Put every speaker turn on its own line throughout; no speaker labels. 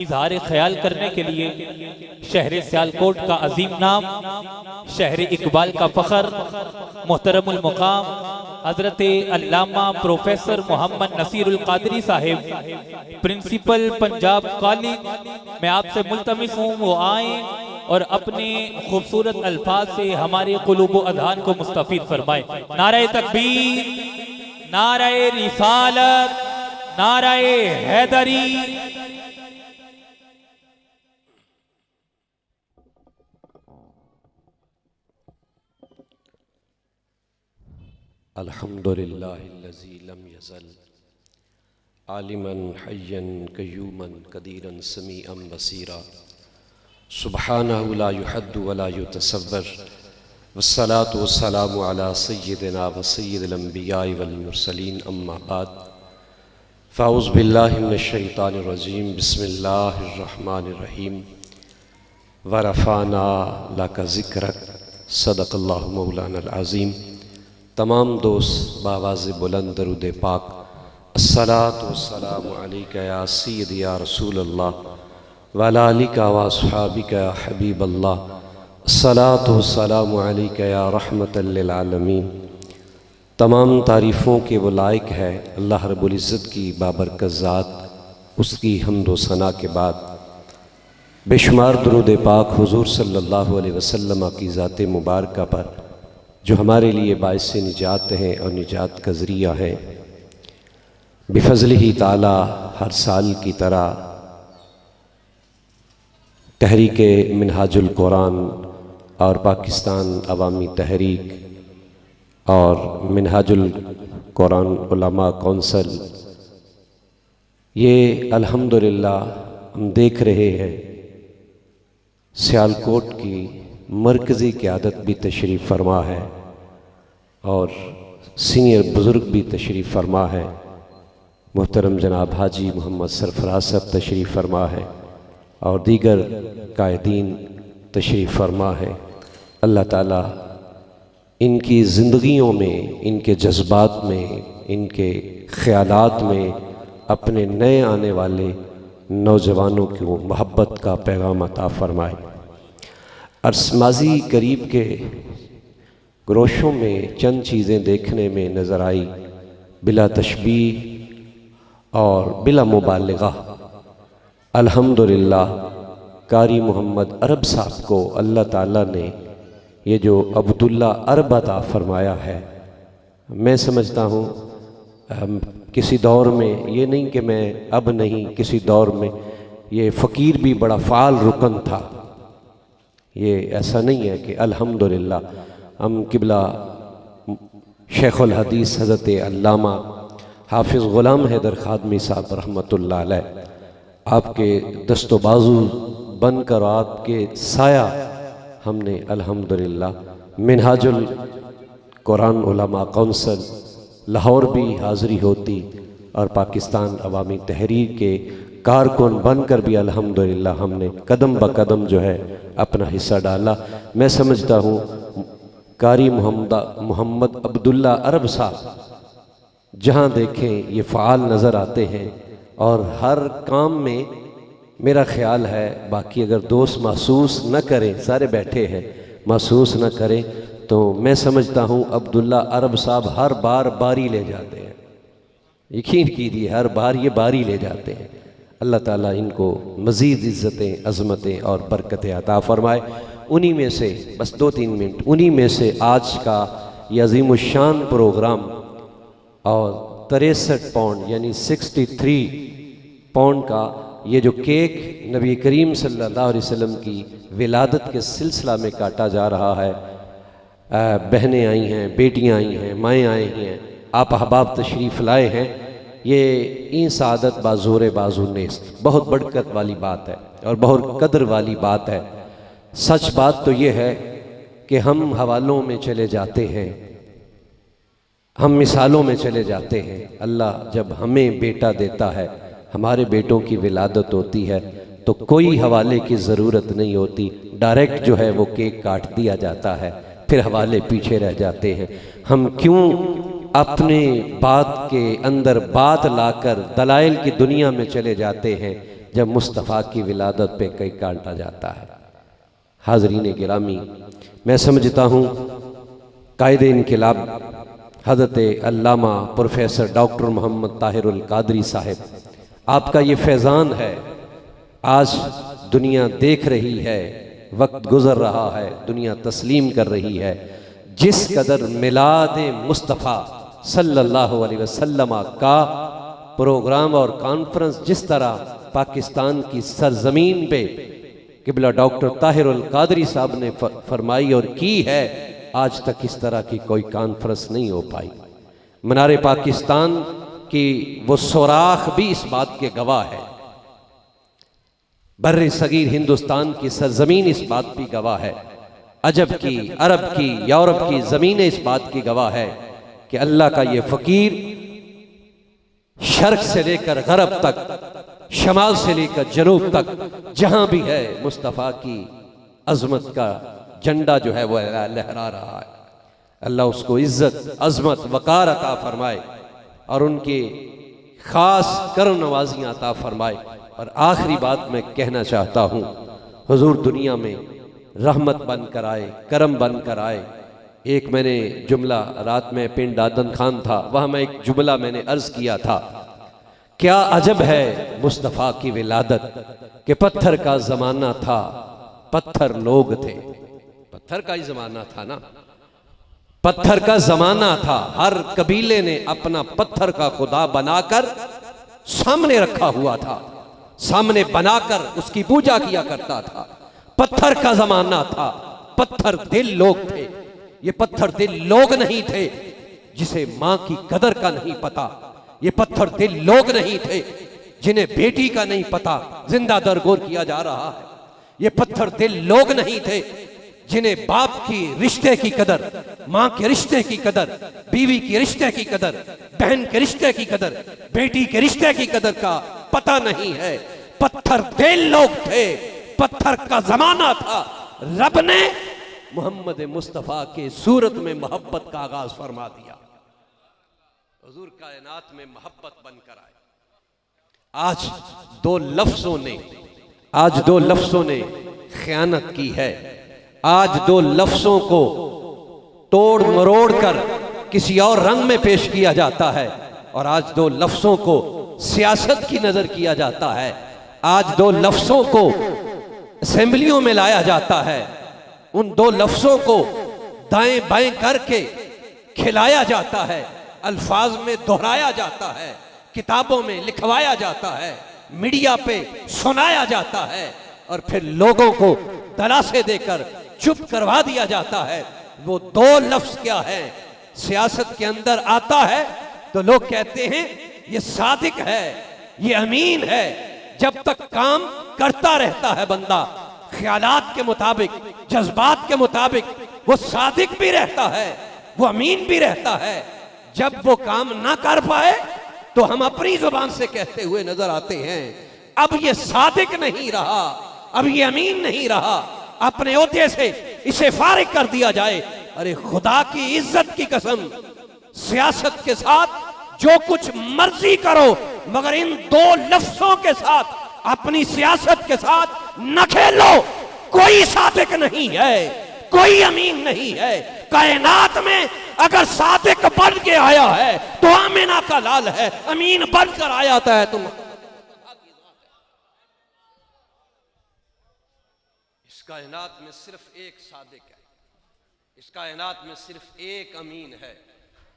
इज़हार ख्याल करने के लिए शहर सियालकोट का अजीम नाम, शहर इकबाल का फ़ख्र, मोहतरमुल मुकाम हज़रत अल्लामा प्रोफेसर मोहम्मद नसीरुल क़ादरी साहिब प्रिंसिपल पंजाब कॉलेज, मैं आपसे मुल्तमिस हूँ वो आएँ और अपने खूबसूरत अल्फाज से हमारे क़ुलूब व अज़हान को मुस्तफ़ीद फरमाए। नारे तकबीर, नारे रिसालत, नारे हैदरी।
अल्हम्दुलिल्लाहिल्लज़ी लम यज़ल आलिमन हय्यन क़य्यूमन क़दीरन समीअन बसीरा सुब्हानहु ला युहद्दु वला युतसव्वर वस्सलातु वस्सलामु अला सय्यिदिना व सय्यिदिल अंबियाइ वल मुरसलीन अम्मा बाद फ़अऊज़ु बिल्लाहि मिनश शैतानिर रजीम बिस्मिल्लाहिर रहमानिर रहीम व रफ़अना लका ज़िक्रक सदक़ल्लाहु मौलाना अज़ीम। तमाम दोस्त बावाज़ बुलंद दरूद पाक अस्सलातु वस्सलामु अलैका या सय्यदी या रसूल अल्लाह व अला आलिका व अस्हाबिका या हबीब अल्लाह, अस्सलातु वस्सलामु अलैका या रहमतल लिल आलमीन। तमाम तारीफ़ों के वो लायक है अल्लाह रब्बुल इज़्ज़त की बाबरकत ज़ात, उसकी हम्द व सना के बाद बेशुमार दरूद पाक हुज़ूर सल्लल्लाहु अलैहि वसल्लम की ज़ात मुबारका पर जो हमारे लिए बाइस निजात हैं और निजात का ज़रिया है। बिफ़ज़्लिही ताला हर साल की तरह तहरीक मिनहाजुल कुरान और पाकिस्तान अवामी तहरीक और मिनहाजुल कुरान उलमा कौंसल, ये अल्हम्दुलिल्लाह हम देख रहे हैं सियालकोट की मरकज़ी क़यादत भी तशरीफ़ फरमा है और सीनियर बुज़ुर्ग भी तशरीफ़ फरमा है। मोहतरम जनाब हाजी मोहम्मद सरफराज साहब तशरीफ़ फरमा है और दीगर कायदीन तशरीफ़ फरमा है। अल्लाह ताला इनकी ज़िंदगियों में, इनके जज्बात में, इनके ख़यालात में अपने नए आने वाले नौजवानों को मोहब्बत का पैगाम अता फ़रमाए। अर्समाजी करीब के ग्रोशों में चंद चीज़ें देखने में नज़र आई, बिला तशबीह और बिला मुबालिगा। अल्हम्दुलिल्लाह कारी मोहम्मद अरब साहब को अल्लाह ताला ने ये जो अब्दुल्ला अरब अता फ़रमाया है, मैं समझता हूँ किसी दौर में, ये नहीं कि मैं अब नहीं, किसी दौर में ये फ़कीर भी बड़ा फ़ाल रुकन था। ये ऐसा नहीं है कि अल्हम्दुलिल्लाह हम किबला शेखुल हदीस हज़रत अल्लामा हाफिज़ ग़ुलाम हैदर ख़ादमी साहब रहमतुल्लाह अलैह आपके दस्तो बाजू बनकर आपके साया हमने अल्हम्दुलिल्लाह मिनहाजुल कुरान उलमा कौंसल लाहौर भी हाज़री होती और पाकिस्तान अवामी तहरीर के कारकुन बनकर भी अल्हम्दुलिल्लाह हमने कदम ब कदम जो है अपना हिस्सा डाला। मैं समझता हूँ कारी मोहम्मद अब्दुल्ला अरब साहब जहाँ देखें ये फ़ाल नज़र आते हैं और हर काम में मेरा ख़्याल है, बाकी अगर दोस्त महसूस न करें, सारे बैठे हैं, महसूस न करें तो मैं समझता हूँ अब्दुल्ला अरब साहब हर बार बारी ले जाते हैं। यकीन कीजिए हर बार ये बारी ले जाते हैं। अल्लाह ताला इनको मज़ीद इज़्ज़तें, अज़मतें और बरकतें अता फ़रमाए। उन्हीं में से बस 2-3 मिनट, उन्हीं में से आज का ये अज़ीमुश्शान प्रोग्राम और 63 पाउंड यानी 63 पाउंड का ये जो केक नबी करीम सल्लल्लाहु अलैहि वसल्लम की विलादत के सिलसिला में काटा जा रहा है। बहनें आई हैं, बेटियां आई हैं, माएँ आई हैं, आप अहबाब तशरीफ़ लाए हैं। ये इन सादत बाज़ोर बाज़ुन्नेस बहुत बरकत वाली बात है और बहुत कदर वाली बात है। सच बात तो ये है कि हम हवालों में चले जाते हैं, हम मिसालों में चले जाते हैं। अल्लाह जब हमें बेटा देता है, हमारे बेटों की विलादत होती है तो कोई हवाले की ज़रूरत नहीं होती, डायरेक्ट जो है वो केक काट दिया जाता है, फिर हवाले पीछे रह जाते हैं। हम क्यों अपने बात के अंदर बात लाकर दलाइल की दुनिया में चले जाते हैं जब मुस्तफ़ा की विलादत पे कई काटा जाता है। हाज़रीन गिरामी, मैं समझता हूँ कायदे इनक़िलाब हज़रत अल्लामा प्रोफेसर डॉक्टर मोहम्मद ताहिरुल कादरी साहब, आपका ये फैज़ान है। आज दुनिया देख रही है, वक्त गुज़र रहा है, दुनिया तस्लीम कर रही है। जिस कदर मिलाद मुस्तफ़ा सल्लल्लाहु अलैहि वसल्लम का प्रोग्राम और कॉन्फ्रेंस जिस तरह पाकिस्तान की सरजमीन पे किबला डॉक्टर ताहिरुल कादरी साहब ने फरमाई और की है, आज तक इस तरह की कोई कॉन्फ्रेंस नहीं हो पाई। मनारे पाकिस्तान की वो सुराख भी इस बात के गवाह है, बर्रे सगीर हिंदुस्तान की सरजमीन इस बात की गवाह है, अजब की, अरब की, यूरोप की ज़मीनें इस बात की गवाह है कि अल्लाह का ये फ़कीर शर्क से लेकर गरब तक, शमाल से लेकर जनूब तक, जहां भी है मुस्तफ़ा की अजमत का झंडा जो है वह लहरा रहा है। अल्लाह उसको इज्जत, अजमत, वकार अता फरमाए और उनके खास करम नवाजियाँ अता फरमाए। और आखिरी बात मैं कहना चाहता हूँ, हुजूर दुनिया में रहमत बन कर आए, करम बन कर आए। एक मैंने जुमला, रात में पिंड दादन खान था, वहाँ मैं एक जुमला मैंने अर्ज़ किया था, क्या अजब है मुस्तफ़ा की विलादत कि पत्थर का ज़माना था, पत्थर लोग थे। पत्थर का ही ज़माना था ना, पत्थर का ज़माना था। हर कबीले ने अपना पत्थर का खुदा बनाकर सामने रखा हुआ था, सामने बनाकर उसकी पूजा किया करता था। पत्थर का ज़माना था, पत्थर दिल लोग थे। ये पत्थर दिल लोग नहीं थे जिसे माँ की कदर का नहीं पता। ये पत्थर दिल लोग नहीं थे जिन्हें बेटी का नहीं पता, जिंदा दरगोर किया जा रहा है। ये पत्थर दिल लोग नहीं थे जिन्हें बाप की रिश्ते की कदर, माँ के रिश्ते की कदर, बीवी के रिश्ते की कदर, बहन के रिश्ते की कदर, बेटी के रिश्ते की कदर का पता नहीं है। पत्थर दिल लोग थे, पत्थर का जमाना था। रब ने मोहम्मद मुस्तफ़ा के सूरत में मोहब्बत का आगाज फरमा दिया। हुजूर कायनात में मोहब्बत बनकर आए। आज दो लफ्जों ने खयानत की है। आज दो लफ्जों को तोड़ मरोड़ कर किसी और रंग में पेश किया जाता है और आज दो लफ्जों को सियासत की नजर किया जाता है। आज दो लफ्जों को असेंबलियों में लाया जाता है, उन दो लफ्जों को दाएं बाएं करके खिलाया जाता है, अल्फाज में दोहराया जाता है, किताबों में लिखवाया जाता है, मीडिया पे सुनाया जाता है और फिर लोगों को दलासे देकर चुप करवा दिया जाता है। वो दो लफ्ज क्या है? सियासत के अंदर आता है तो लोग कहते हैं ये सादिक है, ये अमीन है। जब तक काम करता रहता है बंदा ख्यालात के मुताबिक, जज्बात के मुताबिक, वो सादिक भी रहता है, वो अमीन भी रहता है। जब वो काम ना कर पाए तो हम अपनी जुबान से कहते हुए नजर आते हैं, अब ये सादिक नहीं रहा, अब ये अमीन नहीं रहा, अपने ओहदे से इसे फारिग कर दिया जाए। अरे खुदा की इज्जत की कसम, सियासत के साथ जो कुछ मर्जी करो, मगर इन दो लफ्जों के साथ, अपनी सियासत के साथ न खेलो। कोई सादिक नहीं है, कोई अमीन नहीं है। कायनात में अगर सादिक बन के आया है तो आमिना का लाल है, अमीन बनकर आया है तुम। इस कायनात में सिर्फ एक सादिक है, इस कायनात में सिर्फ एक अमीन है।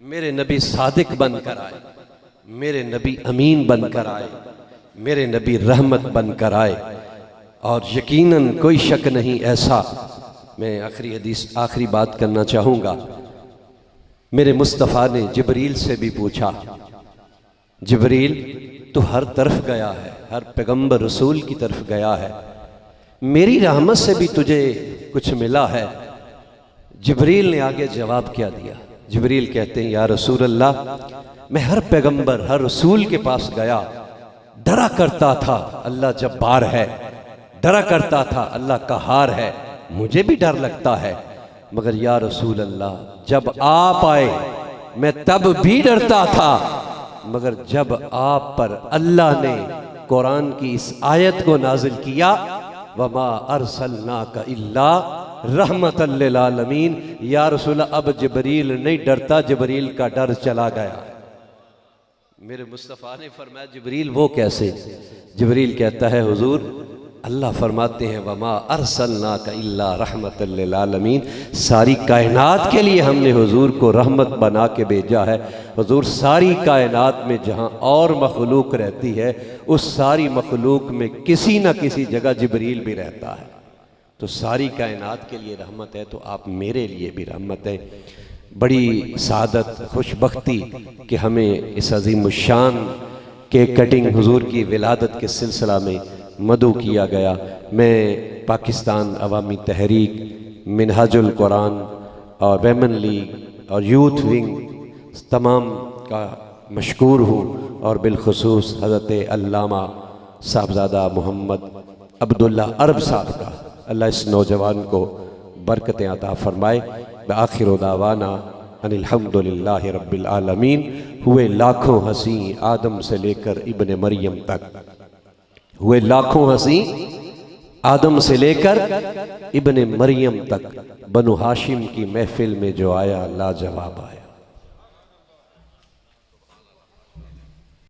मेरे नबी सादिक बनकर आए, मेरे नबी अमीन बनकर आए, मेरे नबी रहमत बनकर आए। और यकीनन कोई शक नहीं ऐसा, मैं आखिरी बात करना चाहूँगा। मेरे मुस्तफ़ा ने जिब्रील से भी पूछा, जिब्रील तू हर तरफ गया है, हर पैगंबर रसूल की तरफ गया है, मेरी रहमत से भी तुझे कुछ मिला है? जिब्रील ने आगे जवाब क्या दिया? जिब्रील कहते हैं, या रसूल अल्लाह, मैं हर पैगंबर, हर रसूल के पास गया, डरा करता था अल्लाह जब्बार है, डरा करता था अल्लाह कहार है, मुझे भी डर लगता है, मगर या रसूल अल्लाह जब आप आए मैं तब भी डरता था, मगर जब आप पर अल्लाह ने कुरान की इस आयत को नाजिल किया, वमा अरसलनाका इल्ला रहमतल लिल आलमीन। या रसूल, अब जिब्रील नहीं डरता, जिब्रील का डर चला गया। मेरे मुस्तफ़ा ने फरमाया जिब्रील वो कैसे? जिब्रील कहता है हुजूर, अल्लाह फरमाते हैं वमा अरसलनाका इल्ला रहमतल लिल आलमीन, सारी कायनात के लिए हमने हुजूर को रहमत बना के भेजा है। हुजूर, सारी कायनात में जहाँ और मखलूक रहती है, उस सारी मखलूक में किसी न किसी जगह जिब्रील भी रहता है। तो सारी कायनात के लिए रहमत है, तो आप मेरे लिए भी रहमत है। बड़ी सादत खुशबख्ती कि हमें इस अज़ीमुश्शान के कटिंग हुजूर की विलादत के सिलसिला में मदू किया गया। मैं पाकिस्तान अवामी तहरीक, मिनहाजुल कुरान और वेमन लीग और यूथ विंग तमाम का मशकूर हूँ, और बिलखुसूस हज़रत अल्लामा साहबज़ादा मोहम्मद अब्दुल्ला अरब साहब का, अल्लाह इस नौजवान को बरकतें अता फरमाए। आखिर दावाना अनिल हम्दुलिल्लाहि रब्बिल आलमीन। हुए लाखों हंसी आदम से लेकर इब्ने मरियम तक, हुए लाखों हंसी आदम से लेकर इब्ने मरियम तक, बनु हाशिम की महफिल में जो आया लाजवाब आया।